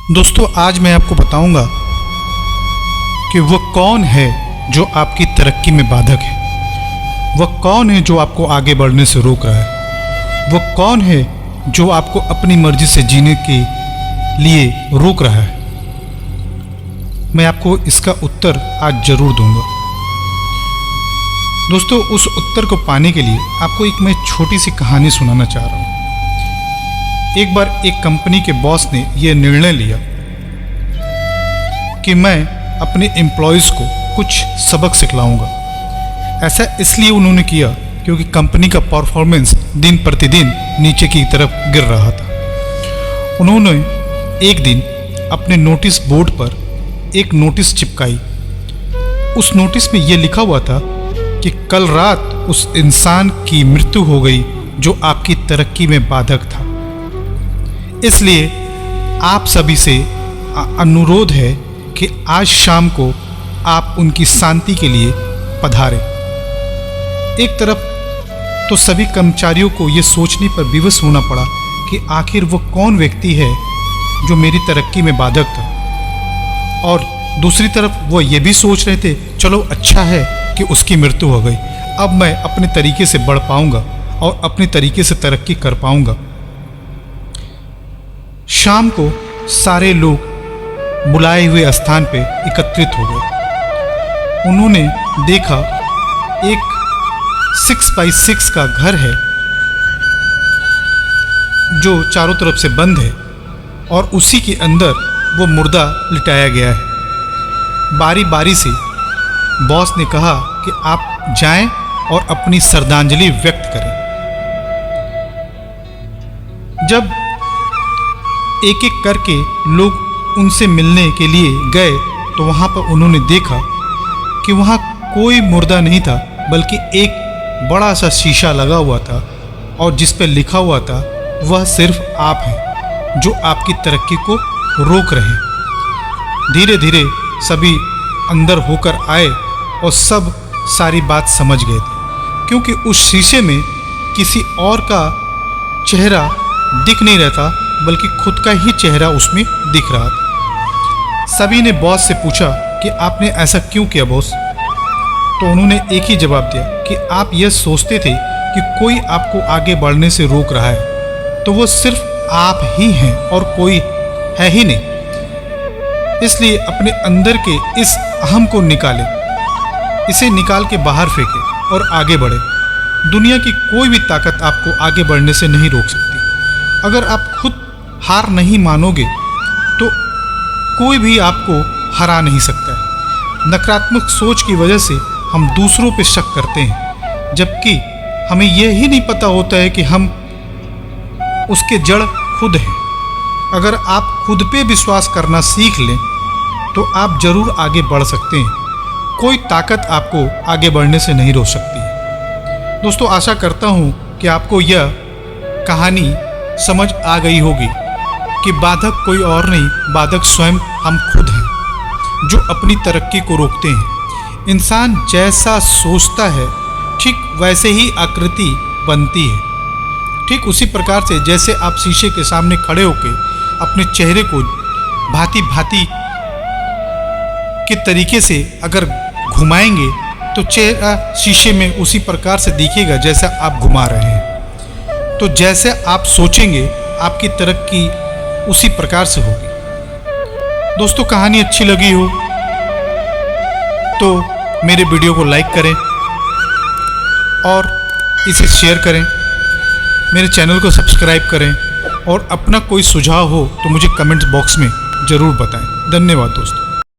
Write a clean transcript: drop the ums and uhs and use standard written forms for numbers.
दोस्तों, आज मैं आपको बताऊंगा कि वह कौन है जो आपकी तरक्की में बाधक है। वह कौन है जो आपको आगे बढ़ने से रोक रहा है। वह कौन है जो आपको अपनी मर्जी से जीने के लिए रोक रहा है। मैं आपको इसका उत्तर आज जरूर दूंगा। दोस्तों, उस उत्तर को पाने के लिए आपको एक मैं छोटी सी कहानी सुनाना चाह रहा हूँ। एक बार एक कंपनी के बॉस ने यह निर्णय लिया कि मैं अपने एम्प्लॉयज़ को कुछ सबक सिखलाऊंगा। ऐसा इसलिए उन्होंने किया क्योंकि कंपनी का परफॉर्मेंस दिन प्रतिदिन नीचे की तरफ गिर रहा था। उन्होंने एक दिन अपने नोटिस बोर्ड पर एक नोटिस चिपकाई। उस नोटिस में यह लिखा हुआ था कि कल रात उस इंसान की मृत्यु हो गई जो आपकी तरक्की में बाधक था। इसलिए आप सभी से अनुरोध है कि आज शाम को आप उनकी शांति के लिए पधारें। एक तरफ तो सभी कर्मचारियों को यह सोचने पर विवश होना पड़ा कि आखिर वो कौन व्यक्ति है जो मेरी तरक्की में बाधक था, और दूसरी तरफ वो ये भी सोच रहे थे चलो अच्छा है कि उसकी मृत्यु हो गई, अब मैं अपने तरीके से बढ़ पाऊंगा और अपने तरीके से तरक्की कर पाऊंगा। शाम को सारे लोग बुलाए हुए स्थान पे एकत्रित हो गए। उन्होंने देखा एक 6x6 का घर है जो चारों तरफ से बंद है और उसी के अंदर वो मुर्दा लिटाया गया है। बारी बारी से बॉस ने कहा कि आप जाएं और अपनी श्रद्धांजलि व्यक्त करें। जब एक एक करके लोग उनसे मिलने के लिए गए तो वहाँ पर उन्होंने देखा कि वहाँ कोई मुर्दा नहीं था, बल्कि एक बड़ा सा शीशा लगा हुआ था और जिस पर लिखा हुआ था वह सिर्फ आप हैं जो आपकी तरक्की को रोक रहे हैं। धीरे धीरे सभी अंदर होकर आए और सब सारी बात समझ गए थे, क्योंकि उस शीशे में किसी और का चेहरा दिख नहीं रहा था, बल्कि खुद का ही चेहरा उसमें दिख रहा था। सभी ने बॉस से पूछा कि आपने ऐसा क्यों किया बॉस? तो उन्होंने एक ही जवाब दिया कि आप यह सोचते थे कि कोई आपको आगे बढ़ने से रोक रहा है, तो वो सिर्फ आप ही हैं और कोई है ही नहीं। इसलिए अपने अंदर के इस अहम को निकालें, इसे निकाल के बाहर फेंकें और आगे बढ़े। दुनिया की कोई भी ताकत आपको आगे बढ़ने से नहीं रोक सकती। अगर आप खुद हार नहीं मानोगे तो कोई भी आपको हरा नहीं सकता है। नकारात्मक सोच की वजह से हम दूसरों पे शक करते हैं, जबकि हमें यह ही नहीं पता होता है कि हम उसके जड़ खुद हैं। अगर आप खुद पे विश्वास करना सीख लें तो आप जरूर आगे बढ़ सकते हैं। कोई ताकत आपको आगे बढ़ने से नहीं रोक सकती है। दोस्तों, आशा करता हूँ कि आपको यह कहानी समझ आ गई होगी कि बाधक कोई और नहीं, बाधक स्वयं हम खुद हैं जो अपनी तरक्की को रोकते हैं। इंसान जैसा सोचता है ठीक वैसे ही आकृति बनती है। ठीक उसी प्रकार से जैसे आप शीशे के सामने खड़े होकर अपने चेहरे को भांति भांति के तरीके से अगर घुमाएंगे तो चेहरा शीशे में उसी प्रकार से दिखेगा जैसा आप घुमा रहे हैं। तो जैसे आप सोचेंगे आपकी तरक्की उसी प्रकार से होगी। दोस्तों, कहानी अच्छी लगी हो तो मेरे वीडियो को लाइक करें और इसे शेयर करें। मेरे चैनल को सब्सक्राइब करें और अपना कोई सुझाव हो तो मुझे कमेंट बॉक्स में ज़रूर बताएं। धन्यवाद दोस्तों।